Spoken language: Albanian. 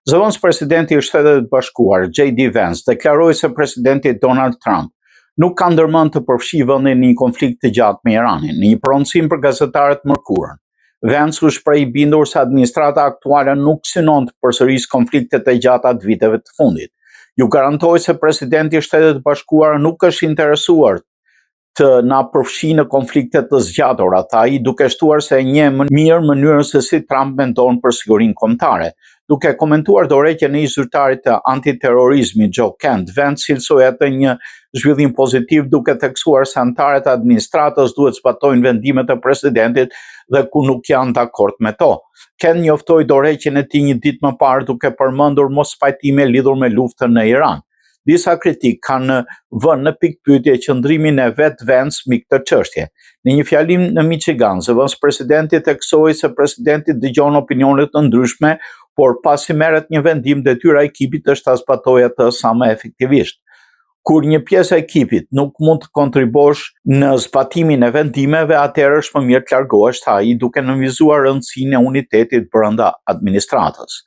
Zëvendës presidenti i Shtetit Bashkuar, J.D. Vance, deklaroi se presidenti Donald Trump nuk ka ndërmend të përfshijë vendin në një konflikt të gjatë me Iranin, në një prononcim për gazetarët mërkurën. Vance u shpreh i bindur se administrata aktuale nuk synon të përsërisë konfliktet e gjata të viteve të fundit. Ju garantoi se presidenti i Shtetit Bashkuar nuk është interesuar të na përfshijë në konflikte të zgjatura, tha ai, duke shtuar se e njeh më mirë mënyrën se si Trump mendon për sigurinë kombëtare. Duke komentuar dorëheqjen e zyrtarit të antiterrorizmit Joe Kent, Vance cilësoi atë një zhvillim pozitiv duke theksuar se anëtarët e administratës duhet zbatojnë vendimet e presidentit dhe ku nuk janë dakord me to. Kent njoftoi dorëheqjen e tij një ditë më parë duke përmendur mospajtime lidhur me luftën në Iran. Disa kritik kanë vënë në pikpyetje qëndrimin e vet Vance mbi këtë çështje. Në një fjalim në Michigan, zëvendës presidenti theksoi se presidenti dëgjon opinione të ndryshme, por pasi merret një vendim, detyra e ekipit është ta zbatojë atë sa më efektivisht. Kur një pjesë e ekipit nuk mund të kontribosh në zbatimin e vendimeve, atëherë është më mirë të largohesh, tha ai, duke nënvizuar rëndësinë e unitetit brenda administratës.